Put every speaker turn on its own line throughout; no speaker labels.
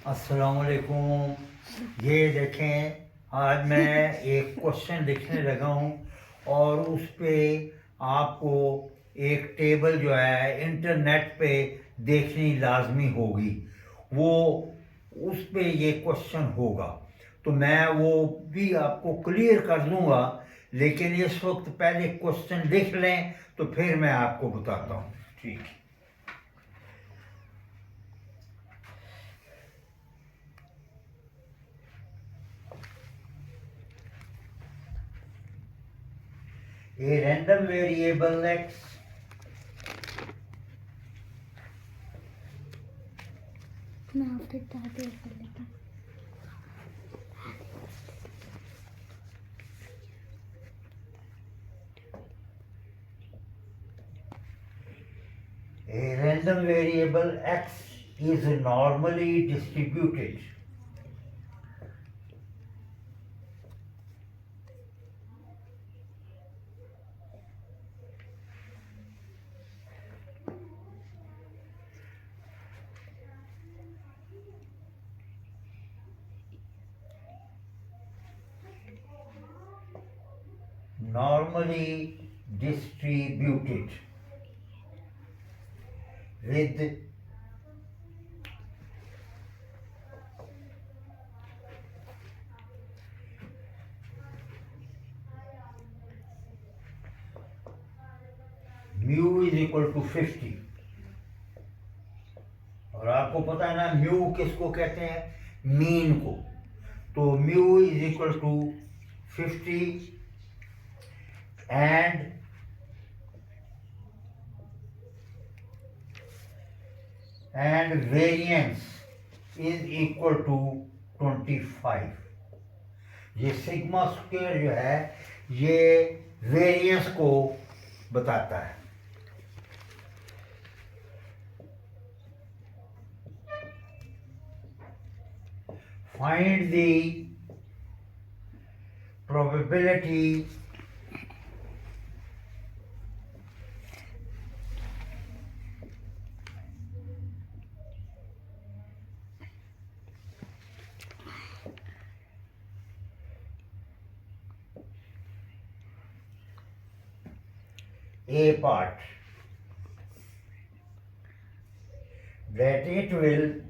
अस्सलाम वालेकुम। ये देखें, आज मैं एक क्वेश्चन लिखने लगा हूँ और उस पे आपको एक टेबल जो है इंटरनेट पे देखनी लाजमी होगी। वो उस पे ये क्वेश्चन होगा, तो मैं वो भी आपको क्लियर कर दूंगा, लेकिन इस वक्त पहले क्वेश्चन लिख लें तो फिर मैं आपको बताता हूँ। ठीक है। A random variable x
मैं आफ्टर दैट ये कर लेता हूँ।
A random variable x is normally distributed. Normally distributed with mu is equal to 50। और आपको पता है ना म्यू किसको कहते हैं? मीन को। तो mu is equal to 50 and variance is equal to 25। ये सिग्मा स्क्वायर जो है ये वेरिएंस को बताता है। Find the probability A part that it will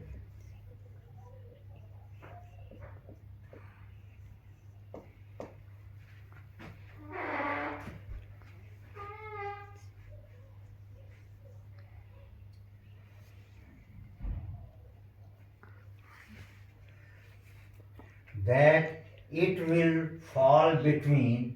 fall between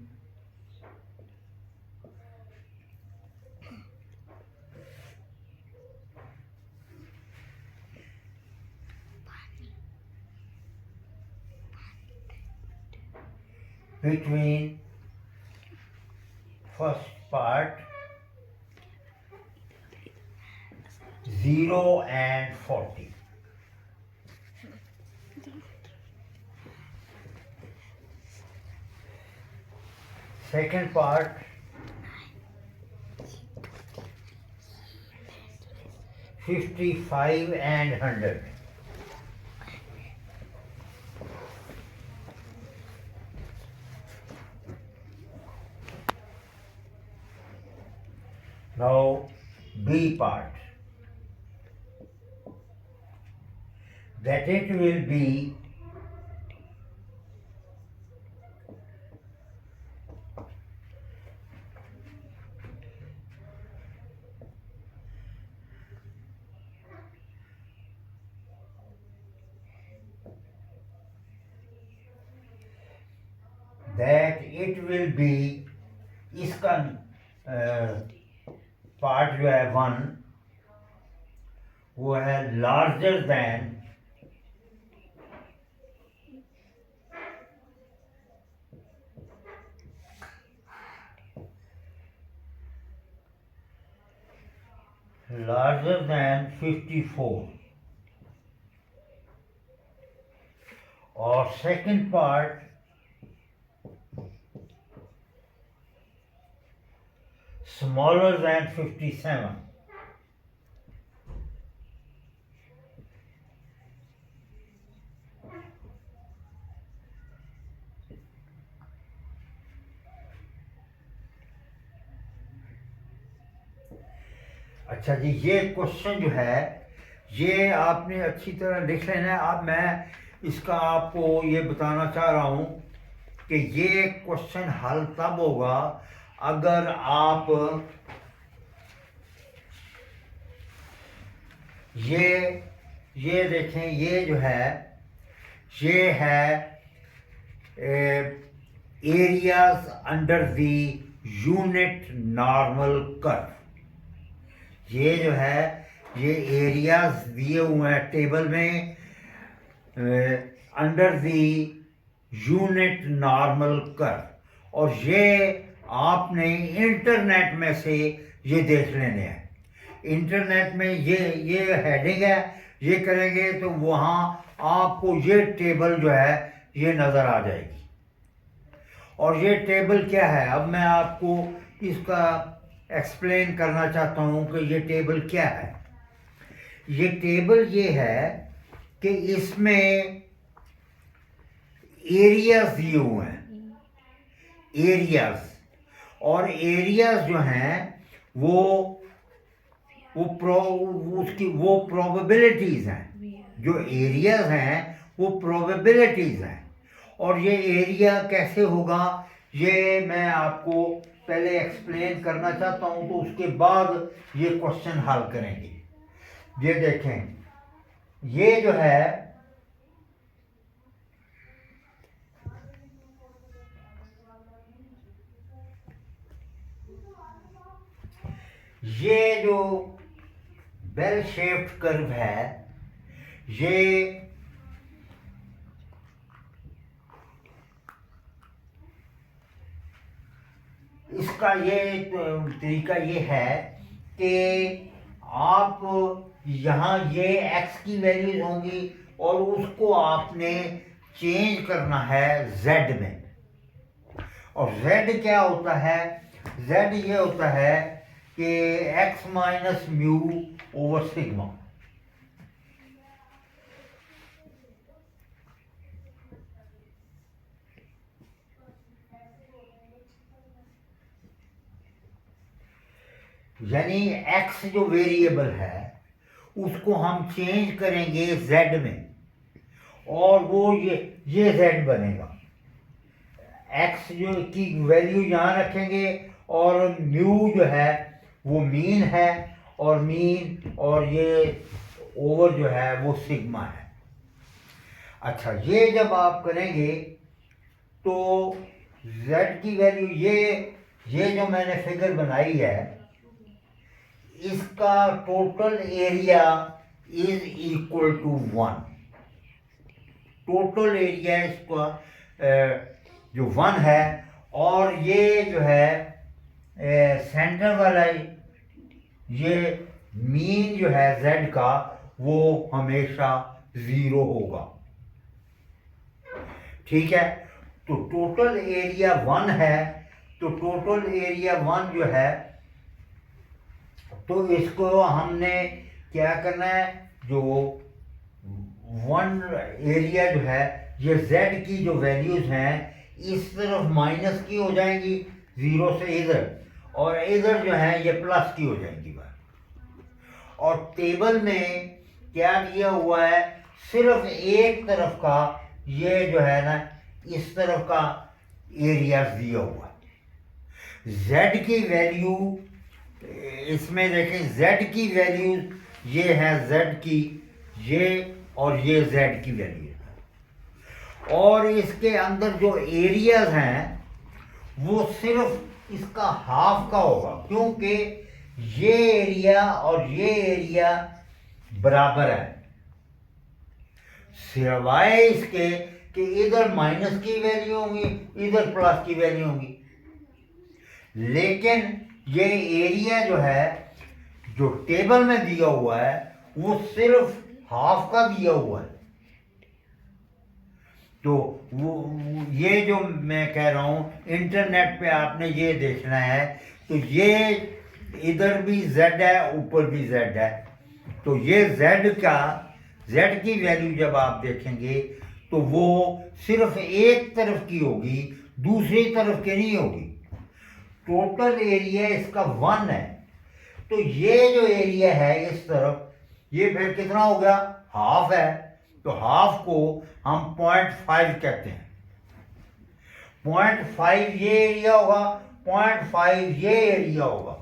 first part 0 and 40, second part 55 and 100, now B part that it will be इसका part जो है 1 वो है लार्जर देन larger than 54, और second part smaller than 57। अच्छा जी, ये question जो है ये आपने अच्छी तरह लिख लेना है। अब मैं इसका आपको ये बताना चाह रहा हूँ कि ये क्वेश्चन हल तब होगा अगर आप ये देखें, ये जो है ये है areas under the unit normal curve. ये जो है ये एरियाज दिए हुए हैं टेबल में under the unit normal curve, और ये आपने इंटरनेट में से ये देख लेने हैं। इंटरनेट में ये हेडिंग है, ये करेंगे तो वहाँ आपको ये टेबल जो है ये नज़र आ जाएगी। और ये टेबल क्या है, अब मैं आपको इसका एक्सप्लेन करना चाहता हूँ कि ये टेबल क्या है। ये टेबल ये है कि इसमें एरियाज दिए हुए हैं, एरियाज, और एरियाज जो हैं वो प्रोबेबिलिटीज हैं। जो एरियाज हैं वो प्रोबेबिलिटीज हैं। और ये एरिया कैसे होगा ये मैं आपको पहले एक्सप्लेन करना चाहता हूँ, तो उसके बाद ये क्वेश्चन हल करेंगे। ये देखें, ये जो है ये जो बेल शेप्ड कर्व है, ये इसका ये तरीका ये है कि आप यहाँ ये x की वैल्यूज होंगी और उसको आपने चेंज करना है z में। और z क्या होता है, z ये होता है कि x minus mu over sigma. यानी x जो वेरिएबल है उसको हम चेंज करेंगे z में, और वो ये z बनेगा। x जो की वैल्यू यहाँ रखेंगे, और म्यू जो है वो मीन है, और मीन और ये ओवर जो है वो सिग्मा है। अच्छा, ये जब आप करेंगे तो z की वैल्यू ये जो मैंने फिगर बनाई है, इसका total area is equal to 1। Total area इसका जो 1 है, और ये जो है सेंटर वाला ये मीन जो है z का वो हमेशा 0 होगा। ठीक है, तो टोटल एरिया 1 है, तो टोटल एरिया 1 जो है, तो इसको हमने क्या करना है, जो 1 एरिया जो है ये z की जो वैल्यूज हैं इस तरफ माइनस की हो जाएंगी 0 से इधर, और इधर जो है ये प्लस की हो जाएंगी बात। और टेबल में क्या दिया हुआ है, सिर्फ एक तरफ का ये जो है ना, इस तरफ का एरिया दिया हुआ है। z की वैल्यू इसमें देखें, z की वैल्यू ये है, z की ये और ये z की वैल्यू, और इसके अंदर जो एरियाज हैं वो सिर्फ इसका हाफ का होगा, क्योंकि ये एरिया और ये एरिया बराबर है, सिवाय इसके कि इधर माइनस की वैल्यू होंगी, इधर प्लस की वैल्यू होंगी। लेकिन ये एरिया जो है जो टेबल में दिया हुआ है वो सिर्फ हाफ का दिया हुआ है। तो वो ये जो मैं कह रहा हूँ, इंटरनेट पे आपने ये देखना है, तो ये इधर भी z है, ऊपर भी z है, तो ये z की वैल्यू जब आप देखेंगे तो वो सिर्फ एक तरफ की होगी, दूसरी तरफ की नहीं होगी। टोटल एरिया इसका 1 है, तो ये जो एरिया है इस तरफ, ये फिर कितना हो गया, हाफ है। तो हाफ को हम 0.5 कहते हैं। 0.5 ये एरिया होगा, 0.5 ये एरिया होगा।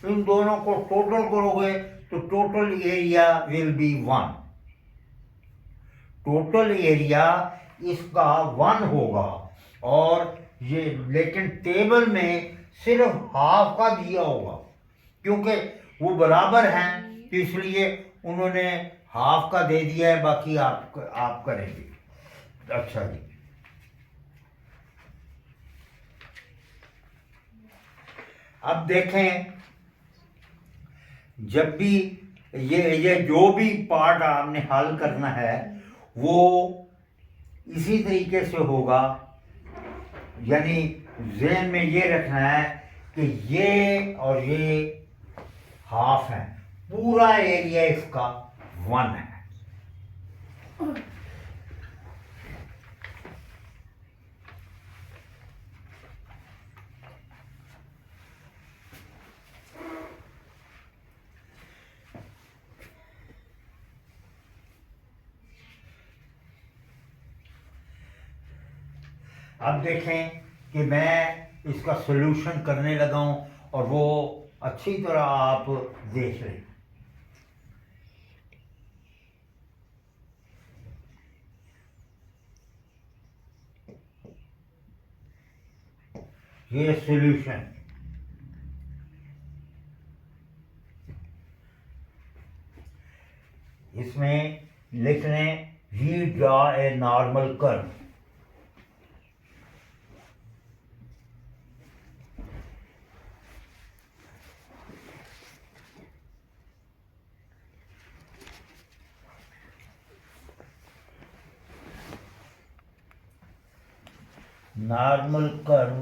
इन दोनों को टोटल करोगे तो total area will be 1। Total area इसका 1 होगा। और ये लेकिन टेबल में सिर्फ हाफ का दिया होगा, क्योंकि वो बराबर हैं, तो इसलिए उन्होंने हाफ का दे दिया है, बाकी आप करेंगे। अच्छा जी, अब देखें, जब भी ये जो भी पार्ट आपने हल करना है वो इसी तरीके से होगा, यानी ज़हन में ये रखना है कि ये और ये हाफ है, पूरा एरिया इसका 1 है। अब देखें कि मैं इसका सॉल्यूशन करने लगा हूं और वो अच्छी तरह आप देख लें। ये सॉल्यूशन, इसमें लिख लें we draw a normal curve. Normal curve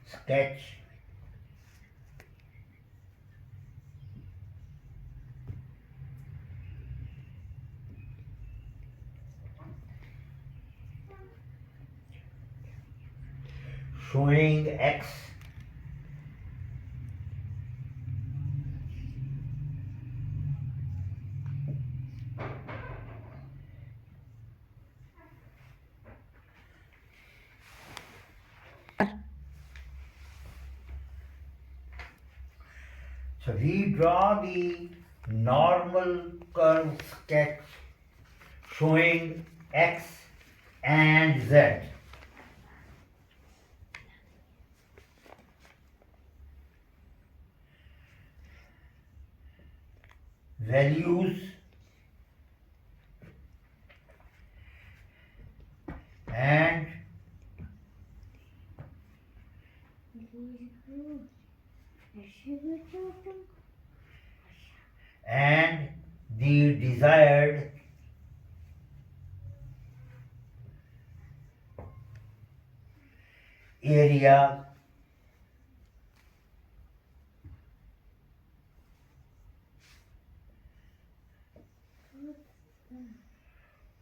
sketch showing x So we draw the normal curve sketch showing x and z. Values and the desired area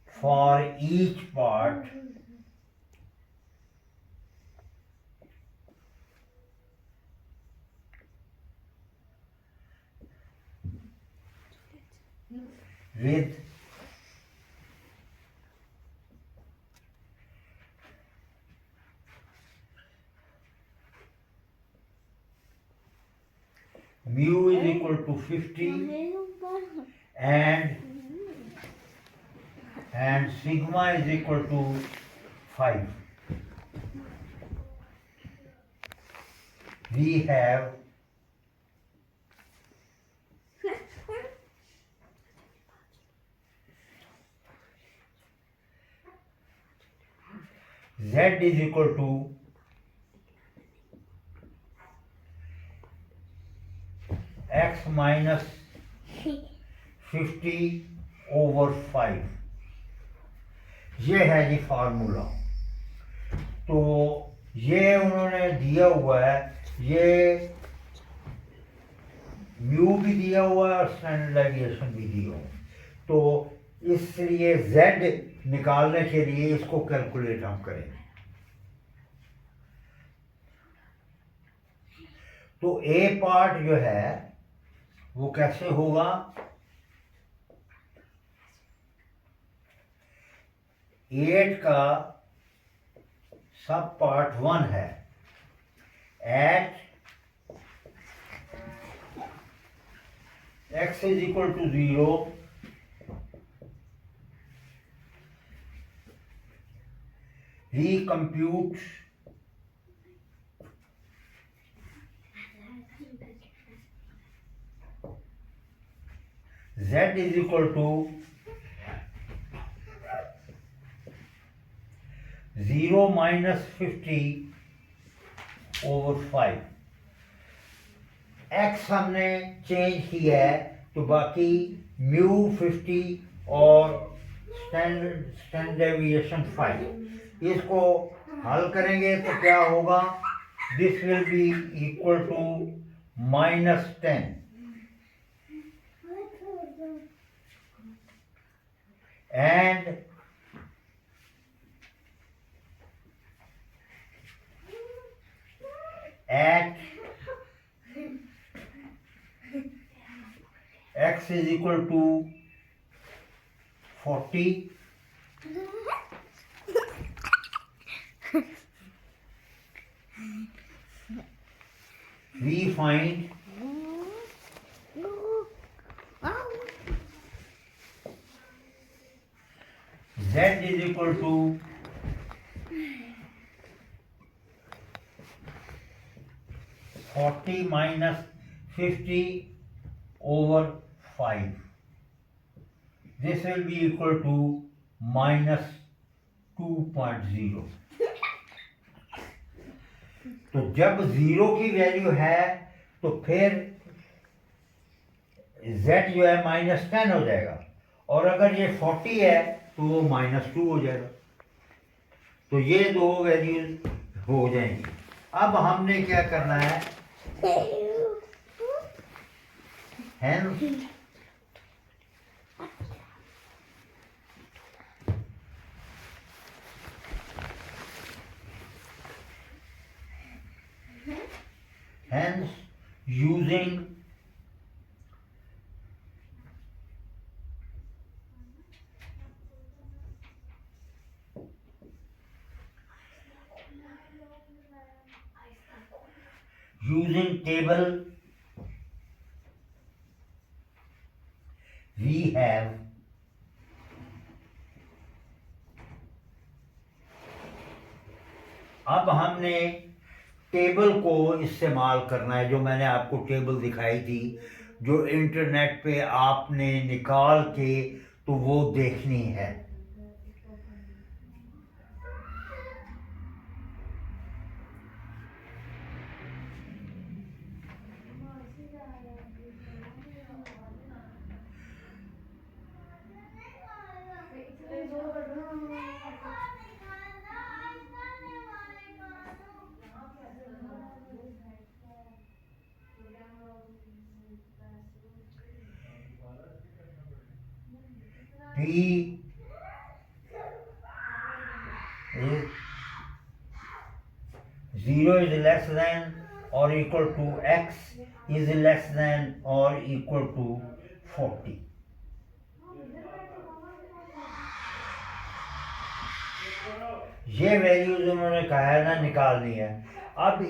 for each part with mu is equal to 50 and sigma is equal to 5. We have z is equal to x minus 50 over 5। ये है जी formula. तो ये उन्होंने दिया हुआ है, ये mu भी दिया हुआ है और स्टैंडर्ड डेविएशन भी दिया हुआ है। तो इसलिए z निकालने के लिए इसको कैलकुलेट हम करेंगे। तो ए पार्ट जो है वो कैसे होगा, 8 का सब पार्ट 1 है, eight x is equal to 0, we compute z is equal to 0 minus 50 over 5। x हमने चेंज किया है तो बाकी म्यू 50 और स्टैंडर्ड डेविएशन 5, इसको हल करेंगे तो क्या होगा, this will be equal to -10 and at x is equal to 40, we find z is equal to 40 minus 50 over 5. This will be equal to minus 2.0। तो जब 0 की वैल्यू है तो फिर z जो है -10 हो जाएगा, और अगर ये 40 है तो वो -2 हो जाएगा। तो ये दो वैल्यूज हो जाएंगी। अब हमने क्या करना है, hence using table we have अब हमने टेबल को इस्तेमाल करना है, जो मैंने आपको टेबल दिखाई थी, जो इंटरनेट पे आपने निकाल के तो वो देखनी है। P is 0 is less than or equal to x is less than or equal to 40। ये वैल्यूज उन्होंने कहा है ना निकालनी है। अब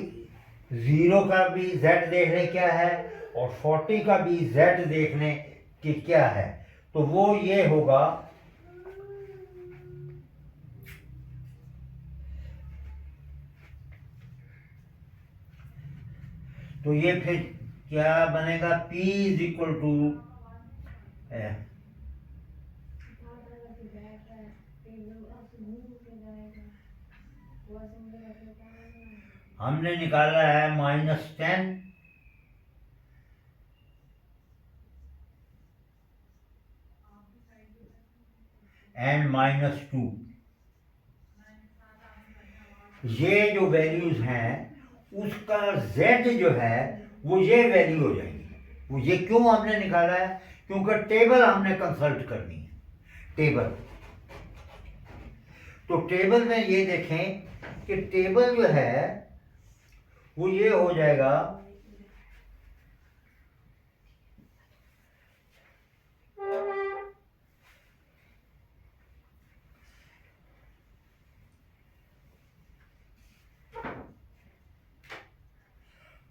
0 का भी z देखने क्या है और 40 का भी z देखने कि क्या है, तो वो ये होगा, तो ये फिर क्या बनेगा, P इज इक्वल टू हमने निकाला है -10 एंड -2। ये जो वैल्यूज हैं उसका z जो है वो ये वैल्यू हो जाएगी। वो ये क्यों हमने निकाला है, क्योंकि टेबल हमने कंसल्ट करनी है। टेबल। तो टेबल में ये देखें कि टेबल जो है वो ये हो जाएगा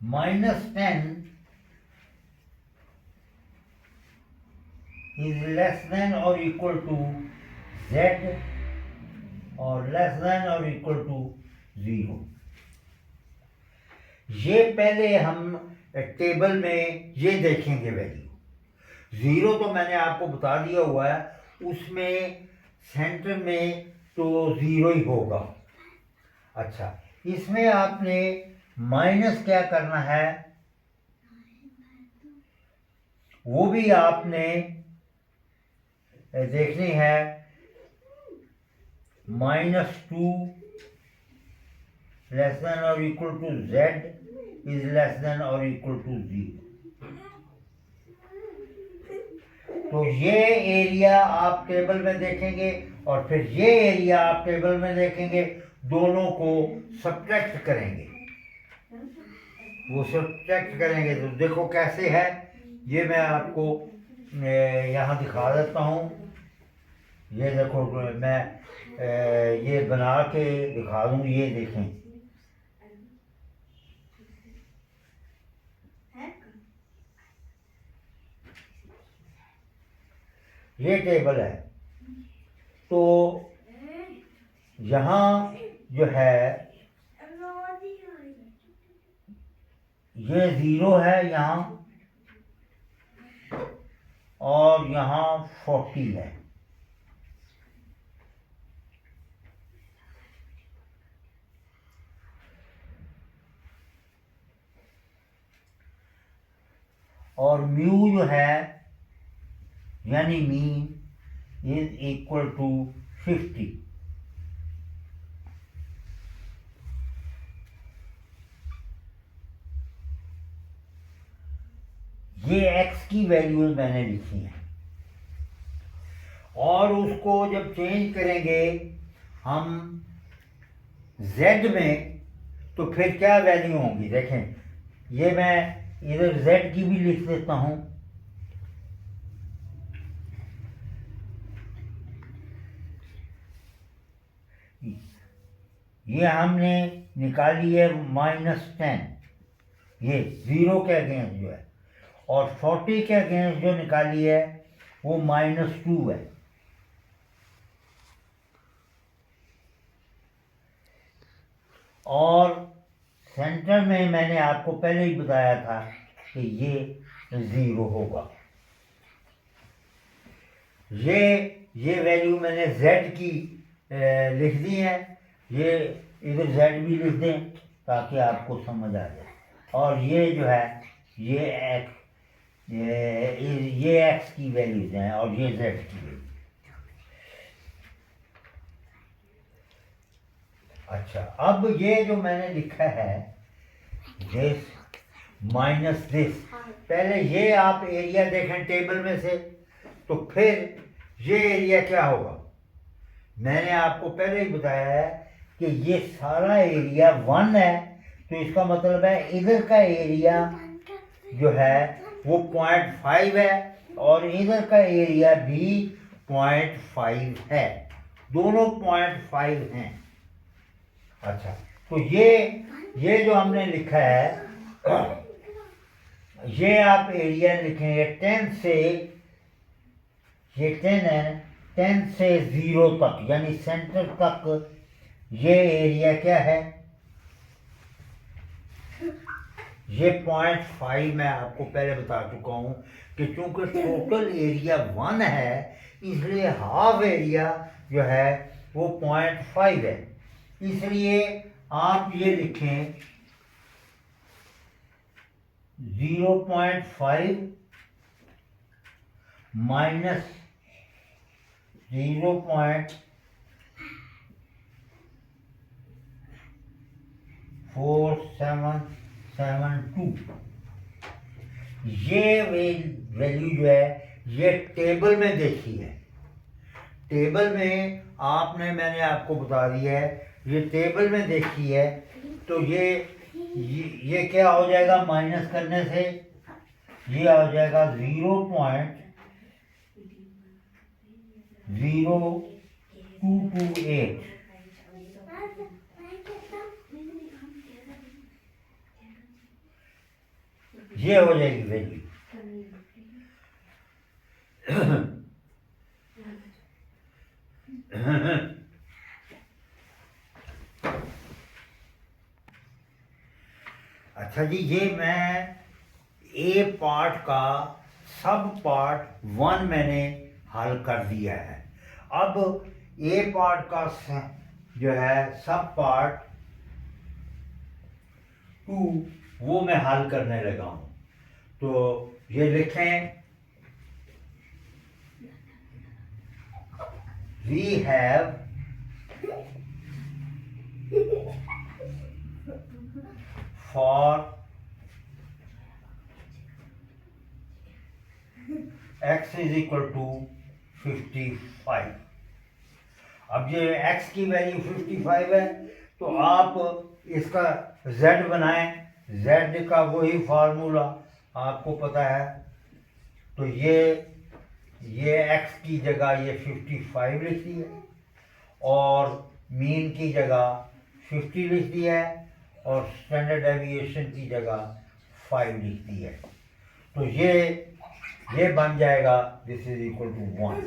-10 is less than or equal to z और लेस देन और इक्वल टू 0। ये पहले हम टेबल में ये देखेंगे वैल्यू। 0 तो मैंने आपको बता दिया हुआ है, उसमें सेंटर में तो 0 ही होगा। अच्छा, इसमें आपने माइनस क्या करना है वो भी आपने देखनी है। -2 लेस देन और equal to z is less than और इक्वल टू 0। तो ये एरिया आप टेबल में देखेंगे और फिर ये एरिया आप टेबल में देखेंगे, दोनों को सब्ट्रैक्ट करेंगे। वो सब्ट्रैक्ट करेंगे तो देखो कैसे है, ये मैं आपको यहाँ दिखा देता हूँ। ये देखो मैं ये बना के दिखा दूँ, ये देखें। ये टेबल है, तो यहाँ जो है ये 0 है यहाँ और यहाँ 40 है। और म्यू जो है यानी मीन इज इक्वल टू 50। ये x की वैल्यूज मैंने लिखी हैं और उसको जब चेंज करेंगे हम z में तो फिर क्या वैल्यू होंगी देखें। ये मैं इधर z की भी लिख देता हूं। ये हमने निकाली है -10, ये 0 के अगेंस्ट जो है, और 40 के अगेंस्ट जो निकाली है वो -2 है। और सेंटर में मैंने आपको पहले ही बताया था कि ये 0 होगा। ये वैल्यू मैंने z की लिख दी है, ये इधर z भी लिख दें ताकि आपको समझ आ जाए। और ये जो है ये x की वैल्यूज हैं और ये z की वैल्यू। अच्छा, अब ये जो मैंने लिखा है दिस माइनस दिस, पहले ये आप एरिया देखें टेबल में से, तो फिर ये एरिया क्या होगा। मैंने आपको पहले ही बताया है कि ये सारा एरिया 1 है, तो इसका मतलब है इधर का एरिया जो है वो 0.5 है और इधर का एरिया भी 0.5 है, दोनों 0.5 हैं। अच्छा, तो ये जो हमने लिखा है ये आप एरिया लिखेंगे 10 से, ये 10 है, 10 से 0 तक यानी सेंटर तक ये एरिया क्या है, ये 0.5 मैं आपको पहले बता चुका हूं कि चूंकि टोटल एरिया 1 है इसलिए हाफ एरिया जो है वो 0.5 है। इसलिए आप ये लिखें 0.5 माइनस 0.4772। ये वैल्यू जो है ये टेबल में देखी है, टेबल में आपने, मैंने आपको बता दिया है, ये टेबल में देखी है तो ये क्या हो जाएगा, माइनस करने से ये आ जाएगा 0.0228। ये हो जाएगी वैल्यू। अच्छा जी, ये मैं ए पार्ट का सब पार्ट 1 मैंने हल कर दिया है। अब ए पार्ट का जो है सब पार्ट 2 वो मैं हल करने लगा हूँ। तो ये लिखें, we have for x is equal to 55। अब ये x की वैल्यू 55 है तो आप इसका z बनाएं। z का वही फार्मूला आपको पता है। तो ये x की जगह ये 55 लिख दी है और मीन की जगह 50 लिख दिया है और स्टैंडर्ड डेविएशन की जगह 5 लिख दी है। तो ये बन जाएगा दिस इज इक्वल टू 1।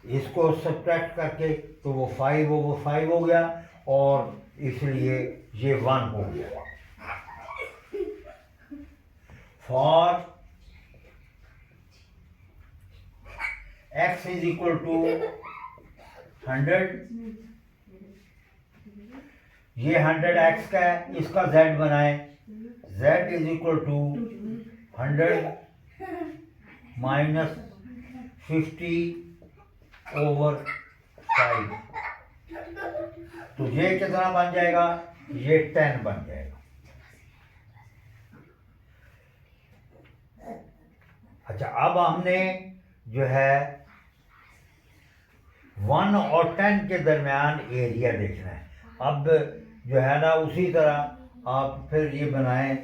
इसको सब्ट्रैक्ट करके तो वो 5 हो गया और इसलिए ये 1 हो गया। For x is equal to 100, ये 100 x का है, इसका z बनाए। z is equal to 100 minus 50/5। तो ये कितना बन जाएगा, ये 10 बन जाएगा। अच्छा, अब हमने जो है 1 और 10 के दरमियान एरिया देखना है। अब जो है ना उसी तरह आप फिर ये बनाएं।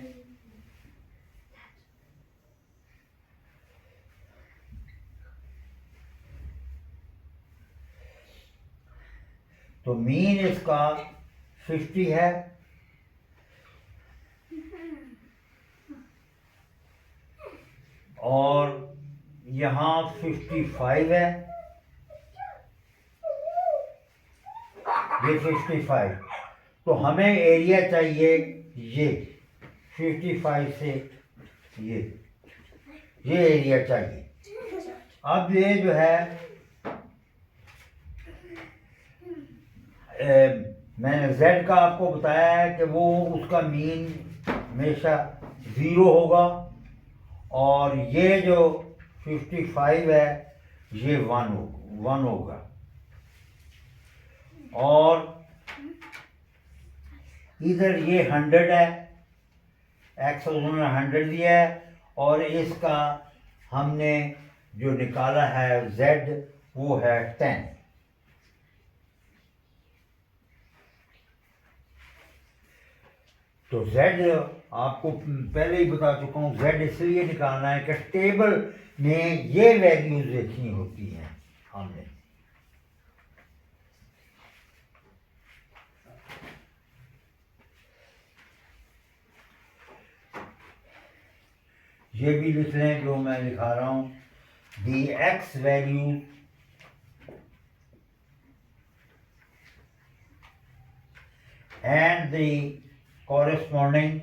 तो मीन इसका 50 है और यहाँ 55 है, ये 55। तो हमें एरिया चाहिए ये 55 से ये एरिया चाहिए। अब ये जो है मैंने z का आपको बताया है कि वो उसका मीन हमेशा 0 होगा और ये जो 55 है ये 1 होगा और इधर ये 100 है, x उन्होंने 100 दिया है और इसका हमने जो निकाला है z वो है 10। तो z आपको पहले ही बता चुका हूँ, z इसलिए निकालना है कि टेबल में ये वैल्यूज देखनी होती हैं हमने। ये भी लिख लें जो मैं लिखा रहा हूँ, the x value and the corresponding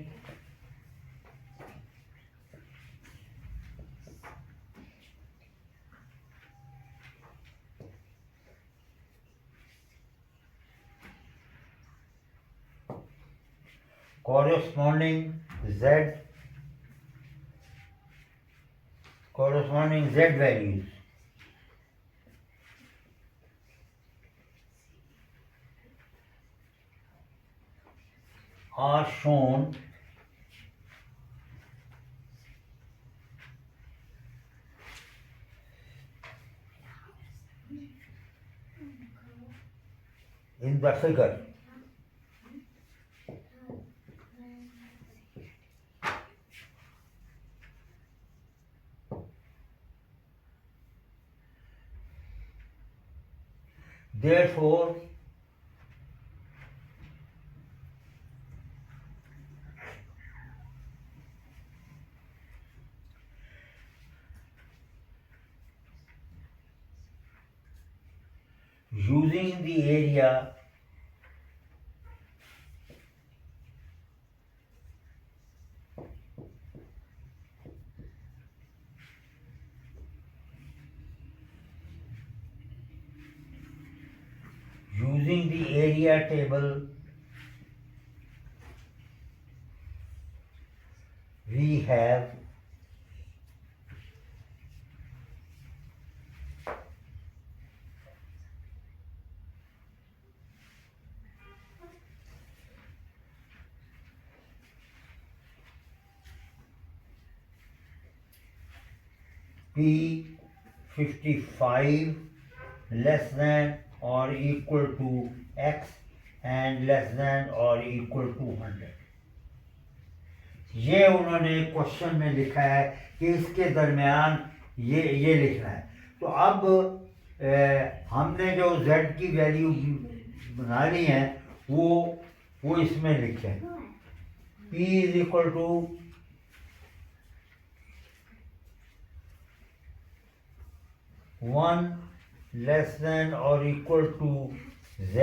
z values are shown in the figure. Therefore, using the area table, we have P55 less than or equal to x and less than or equal to 100. ये उन्होंने question में लिखा है कि इसके दरमियान ये लिखना है। तो अब हमने जो z की वैल्यू बना ली है वो इसमें लिखें। P is equal to 1 less than or equal to z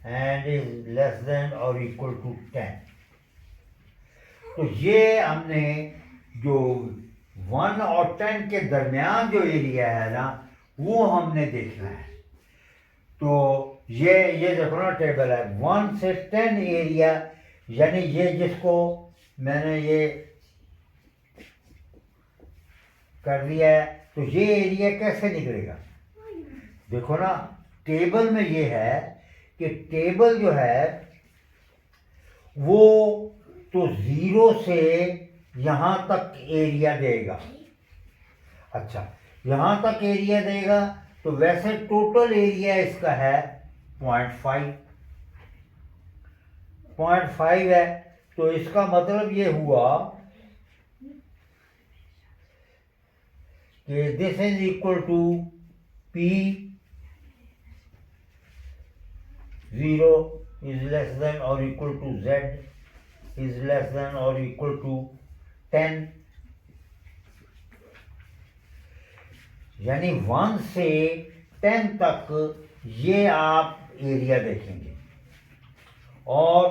and is less than or equal to 10. तो ये हमने जो 1 और 10 के दरमियान जो एरिया है ना वो हमने देखना है। तो ये देखो ना टेबल है 1 से 10 एरिया, यानी ये जिसको मैंने ये कर दिया है, तो ये एरिया कैसे निकलेगा? देखो ना टेबल में ये है कि टेबल जो है वो तो 0 से यहाँ तक एरिया देगा। अच्छा, यहाँ तक एरिया देगा तो वैसे टोटल एरिया इसका है 0.5 है। तो इसका मतलब ये हुआ कि this is equal to P0 is less than or equal to Z is less than or equal to 10, यानी 1 से 10 तक ये आप एरिया देखेंगे और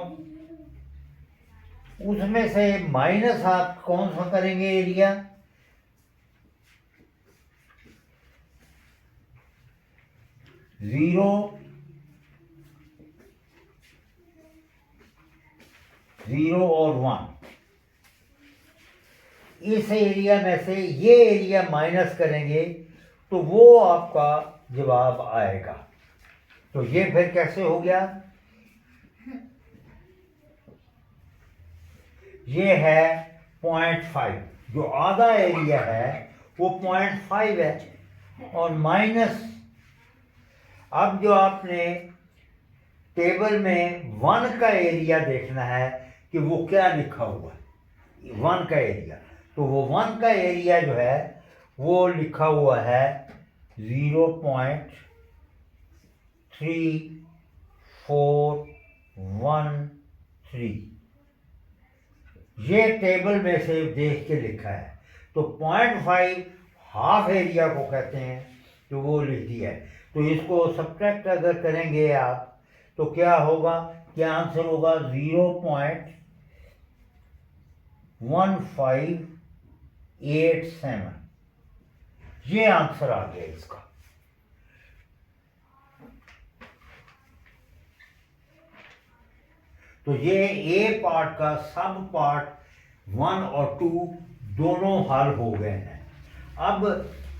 उसमें से माइनस आप कौन सा करेंगे एरिया? ज़ीरो और 1, इस एरिया में से ये एरिया माइनस करेंगे तो वो आपका जवाब आएगा। तो ये फिर कैसे हो गया? ये है 0.5, जो आधा एरिया है वो 0.5 है और माइनस, अब जो आपने टेबल में 1 का एरिया देखना है कि वो क्या लिखा हुआ है 1 का एरिया। तो वो 1 का एरिया जो है वो लिखा हुआ है 0.3413। ये टेबल में से देख के लिखा है। तो 0.5 हाफ एरिया को कहते हैं, तो वो लिख दिया है। तो इसको सब्ट्रैक्ट अगर करेंगे आप तो क्या होगा? क्या आंसर होगा? 0.1587। ये आंसर आ गया इसका। तो ये ए पार्ट का सब पार्ट 1 और 2 दोनों हल हो गए हैं। अब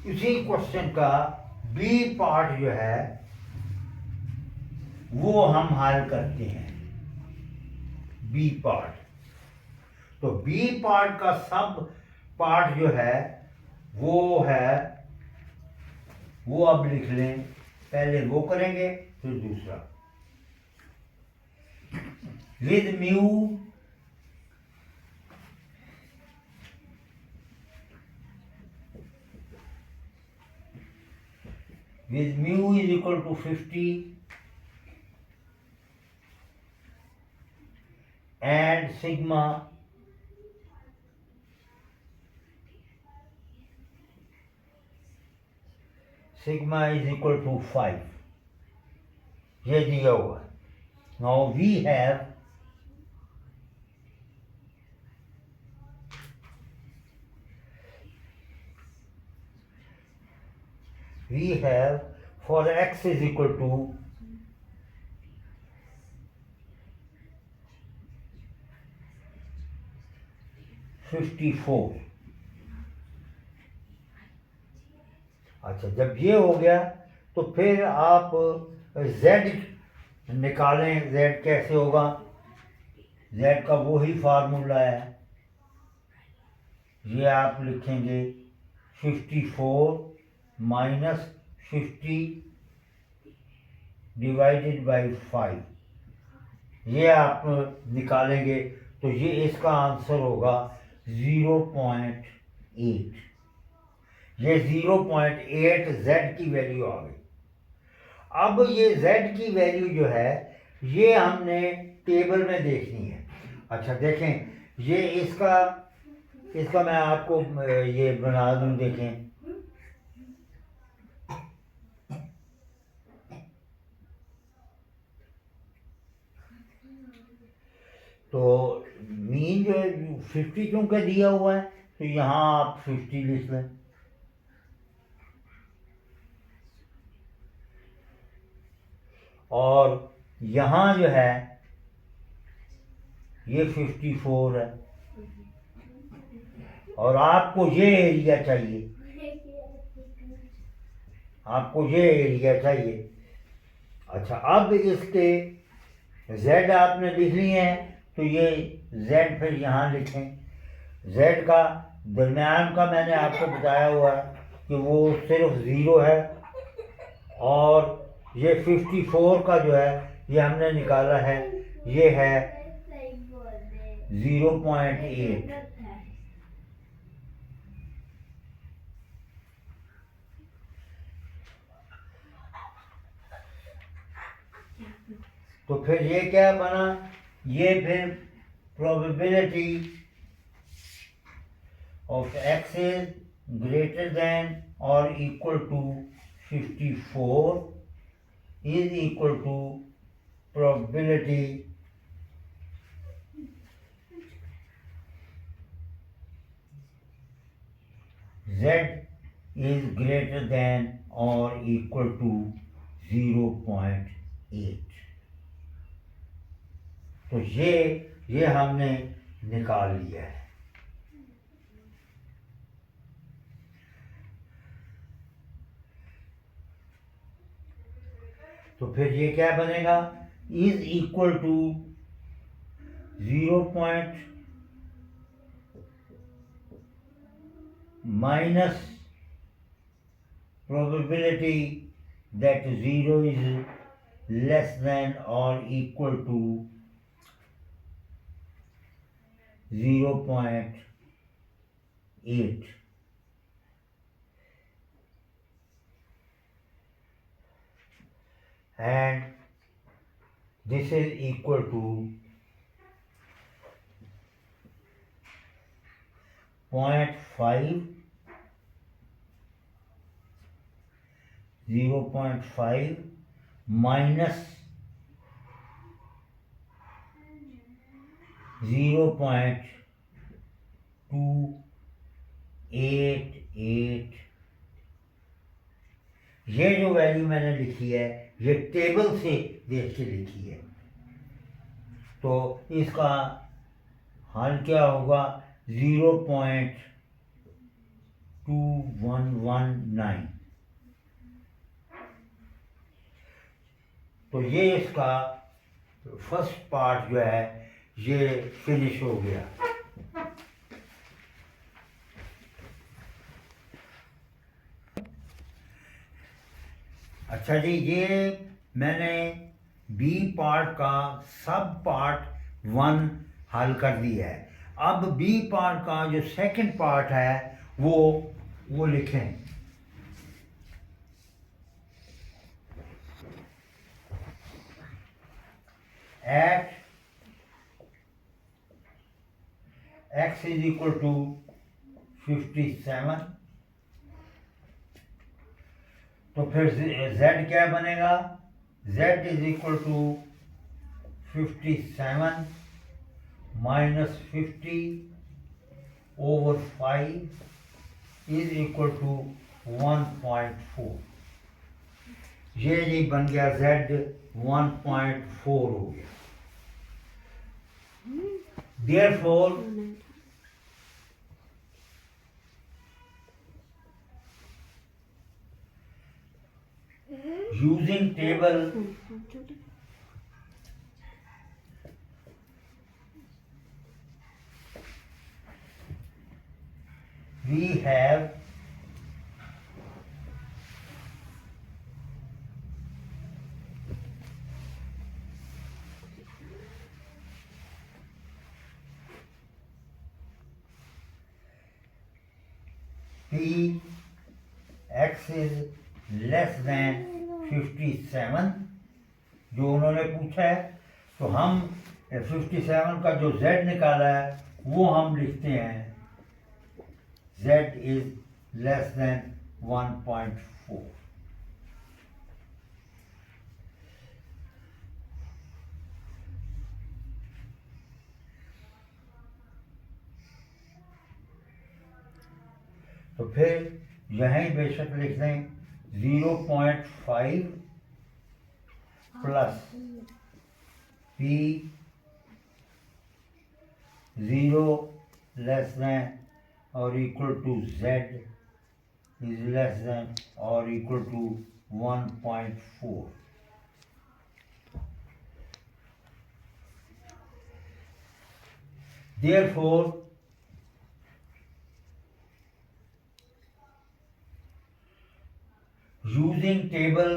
इसी क्वेश्चन का बी पार्ट जो है वो हम हल करते हैं। बी पार्ट, तो बी पार्ट का सब पार्ट जो है वो अब लिख लें। पहले वो करेंगे फिर दूसरा। with mu is equal to 50 and sigma is equal to 5. ये दिया हुआ है. Now we have for x is equal to 54. अच्छा, जब ये हो गया तो फिर आप z निकालें. z कैसे होगा? z का वही फार्मूला है. ये आप लिखेंगे 54 माइनस 50 डिवाइडेड बाई 5. ये आप निकालेंगे तो ये इसका आंसर होगा 0.8. ये 0.8 z की वैल्यू आ गई. अब ये z की वैल्यू जो है ये हमने टेबल में देखनी है. अच्छा देखें, ये इसका मैं आपको ये बना दूं. देखें, तो मीन जो है 50 क्योंकि दिया हुआ है तो यहाँ आप 50 लिख लें. और यहाँ जो है ये 54 है और आपको ये एरिया चाहिए. अच्छा, अब इसके z आपने लिख लिए हैं तो ये z फिर यहाँ लिखें. z का दरमियान का मैंने आपको बताया हुआ है कि वो सिर्फ 0 है और ये 54 का जो है ये हमने निकाला है, ये है 0.8. तो फिर ये क्या बना? ये फिर probability of x is greater than और equal to 54 is equal to probability z is greater than or equal to 0.8. तो ये हमने निकाल लिया है. तो फिर ये क्या बनेगा? Is equal to 0. Minus probability that 0 is less than और equal to 0.8. and this is equal to 0.5 minus 0.288. ये जो वैल्यू मैंने लिखी है ये टेबल से देख के लिखी है. तो इसका हल क्या होगा? 0.2119. तो ये इसका फर्स्ट पार्ट जो है ये फिनिश हो गया. अच्छा जी, ये मैंने बी पार्ट का सब पार्ट 1 हल कर दिया है। अब बी पार्ट का जो सेकंड पार्ट है वो लिखें। At x is equal to 57, तो फिर z क्या बनेगा? z is equal to 57 minus 50 over 5 is equal to 1.4। ये जी बन गया z 1.4 हो गया। Therefore using table we have p x is less than 57 जो उन्होंने पूछा है, तो हम 57 का जो z निकाला है वो हम लिखते हैं z is less than 1.4। तो फिर यहीं बेशक लिख दें 0.5 प्लस p 0 लेस देन और equal to z is less than और equal to 1.4। Therefore using table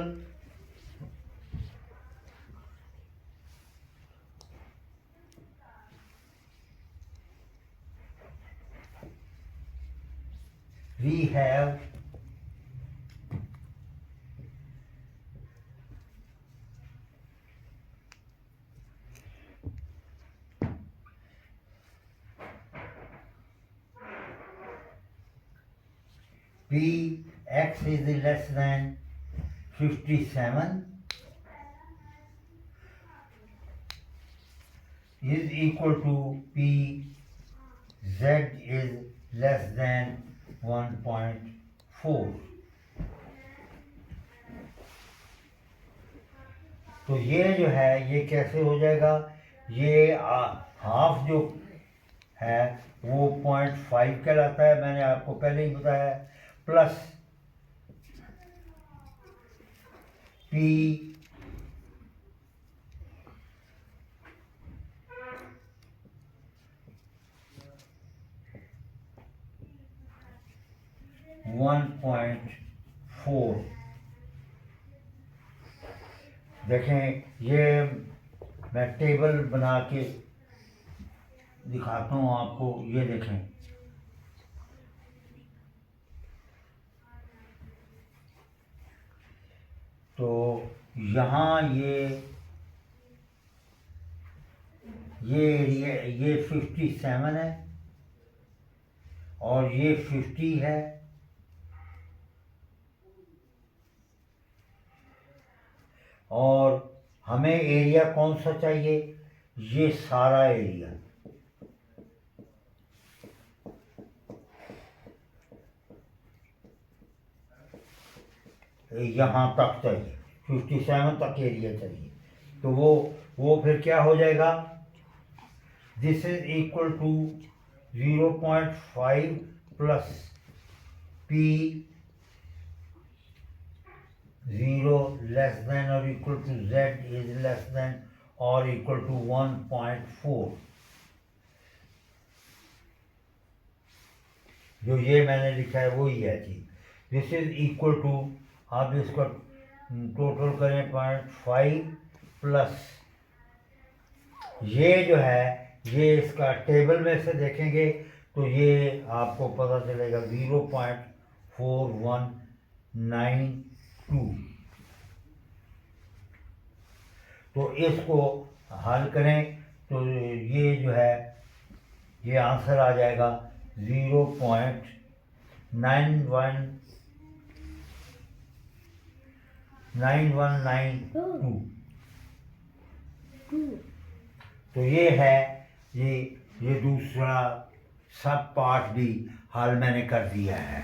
we have p x is less than 57 is equal to p z is less than 1.4। तो ये जो है ये कैसे हो जाएगा? ये हाफ जो है वो 0.5 कहलाता है, मैंने आपको पहले ही बताया, प्लस p 1.4। देखें ये मैं टेबल बना के दिखाता हूँ आपको, ये देखें तो यहाँ ये 57 है और ये 50 है, और हमें एरिया कौन सा चाहिए? ये सारा एरिया, यहाँ तक चाहिए, 57 तक एरिया चाहिए। तो वो फिर क्या हो जाएगा? This is equal to 0.5 plus p 0 less than और equal to z is less than और इक्वल टू 1.4। जो ये मैंने लिखा है वही है जी। दिस इज इक्वल टू, आप इसका टोटल करें 0.5 प्लस ये जो है ये इसका टेबल में से देखेंगे तो ये आपको पता चलेगा 0.4192। तो इसको हल करें तो ये जो है ये आंसर आ जाएगा 0.9192। तो ये है ये दूसरा सब पार्ट भी हल मैंने कर दिया है।